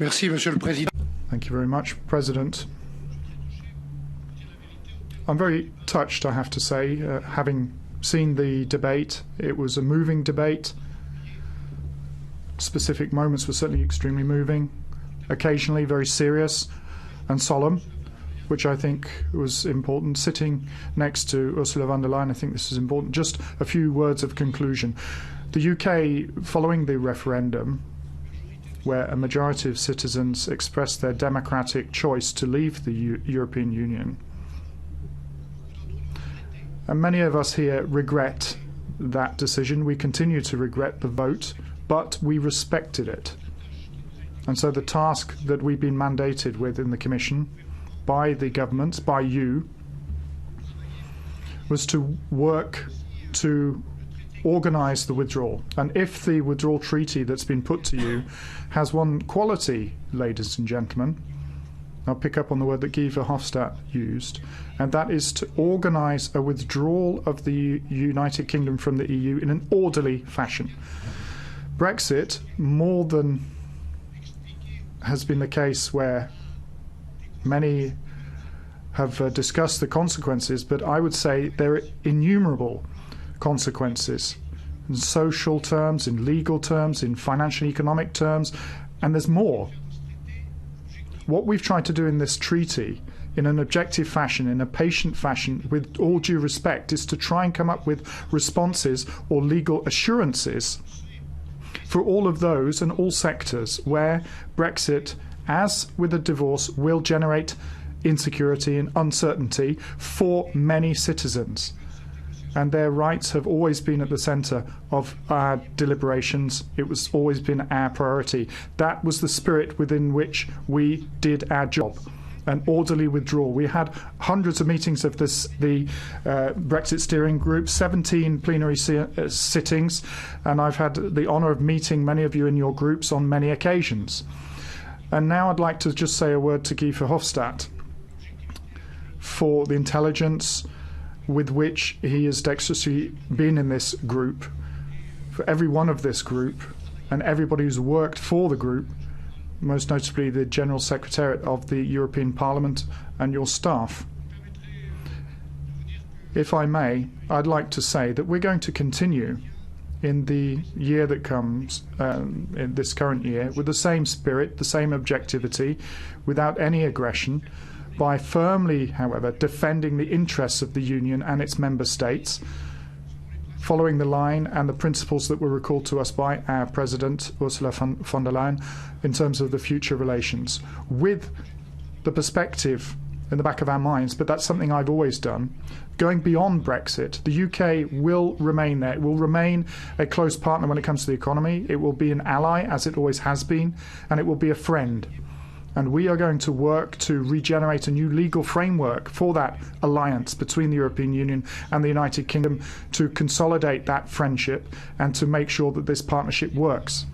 Merci, Monsieur le Président. Thank you very much, President. I'm very touched, I have to say, having seen the debate. It was a moving debate. Specific moments were certainly extremely moving, occasionally very serious and solemn, which I think was important. Sitting next to Ursula von der Leyen, I think this is important. Just a few words of conclusion. The UK, following the referendum, where a majority of citizens expressed their democratic choice to leave the European Union, and many of us here regret that decision. We continue to regret the vote, but we respected it. And so the task that we've been mandated with in the Commission, by the government, by you, was to work to organise the withdrawal. And if the withdrawal treaty that's been put to you has one quality, ladies and gentlemen, I'll pick up on the word that Guy Verhofstadt used, and that is to organise a withdrawal of the United Kingdom from the EU in an orderly fashion. Brexit, more than has been the case where many have discussed the consequences, but I would say there are innumerable consequences in social terms, in legal terms, in financial and economic terms, and there's more. What we've tried to do in this treaty, in an objective fashion, in a patient fashion, with all due respect, is to try and come up with responses or legal assurances for all of those and all sectors where Brexit, as with a divorce, will generate insecurity and uncertainty for many citizens. And their rights have always been at the centre of our deliberations. It was always been our priority. That was the spirit within which we did our job. An orderly withdrawal. We had hundreds of meetings of the Brexit steering group, 17 plenary sittings, and I've had the honour of meeting many of you in your groups on many occasions. And now I'd like to just say a word to Guy Verhofstadt for the intelligence with which he has dexterously been in this group, for every one of this group, and everybody who's worked for the group, most notably the General Secretariat of the European Parliament and your staff. If I may, I'd like to say that we're going to continue in the year that comes, in this current year, with the same spirit, the same objectivity, without any aggression, by firmly, however, defending the interests of the Union and its member states, following the line and the principles that were recalled to us by our President, Ursula von der Leyen, in terms of the future relations, with the perspective in the back of our minds, but that's something I've always done. Going beyond Brexit, the UK will remain there. It will remain a close partner when it comes to the economy. It will be an ally, as it always has been, and it will be a friend. And we are going to work to regenerate a new legal framework for that alliance between the European Union and the United Kingdom, to consolidate that friendship and to make sure that this partnership works.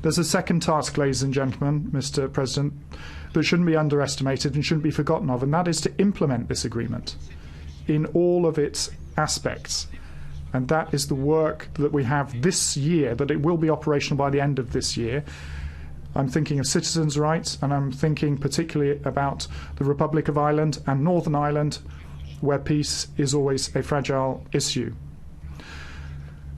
There's a second task, ladies and gentlemen, Mr. President, that shouldn't be underestimated and shouldn't be forgotten of, and that is to implement this agreement in all of its aspects. And that is the work that we have this year, that it will be operational by the end of this year. I'm thinking of citizens' rights, and I'm thinking particularly about the Republic of Ireland and Northern Ireland, where peace is always a fragile issue.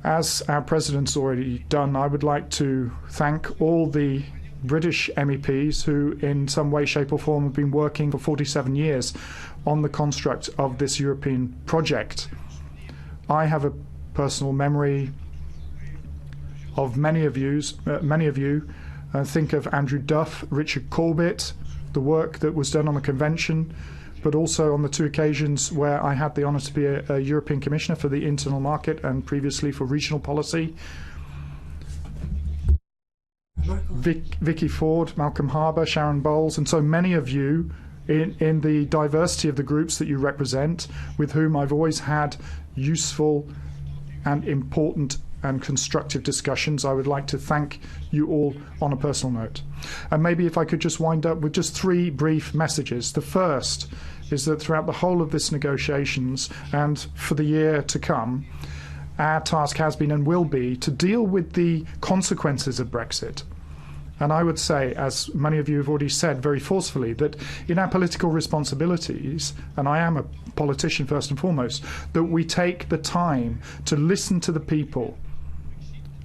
As our President's already done, I would like to thank all the British MEPs who in some way, shape or form have been working for 47 years on the construct of this European project. I have a personal memory of many of you. Think of Andrew Duff, Richard Corbett, the work that was done on the convention, but also on the two occasions where I had the honour to be a European Commissioner for the internal market and previously for regional policy. Vicky Ford, Malcolm Harbour, Sharon Bowles, and so many of you in the diversity of the groups that you represent, with whom I've always had useful and important and constructive discussions. I would like to thank you all on a personal note. And maybe if I could just wind up with just three brief messages. The first is that throughout the whole of this negotiations and for the year to come, our task has been and will be to deal with the consequences of Brexit. And I would say, as many of you have already said very forcefully, that in our political responsibilities, and I am a politician first and foremost, that we take the time to listen to the people,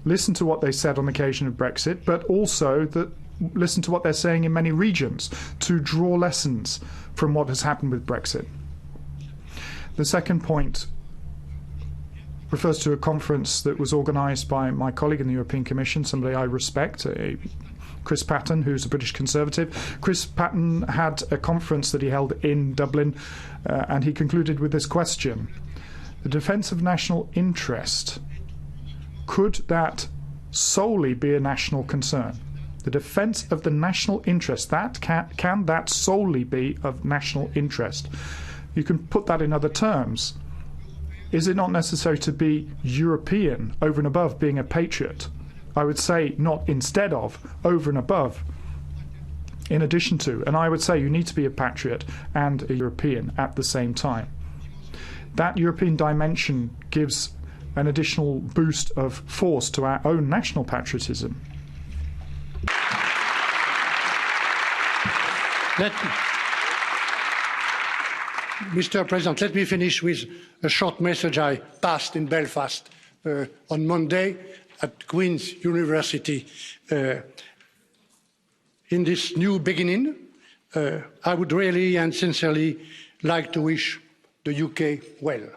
listen to what they said on the occasion of Brexit, but also that listen to what they're saying in many regions to draw lessons from what has happened with Brexit. The second point refers to a conference that was organised by my colleague in the European Commission, somebody I respect, Chris Patten, who's a British Conservative. Chris Patten had a conference that he held in Dublin, and he concluded with this question: the defence of national interest, could that solely be a national concern? The defence of the national interest, that can that solely be of national interest? You can put that in other terms. Is it not necessary to be European over and above being a patriot? I would say not instead of, over and above, in addition to. And I would say you need to be a patriot and a European at the same time. That European dimension gives an additional boost of force to our own national patriotism. Mr. President, let me finish with a short message I passed in Belfast on Monday at Queen's University. In this new beginning, I would really and sincerely like to wish the UK well.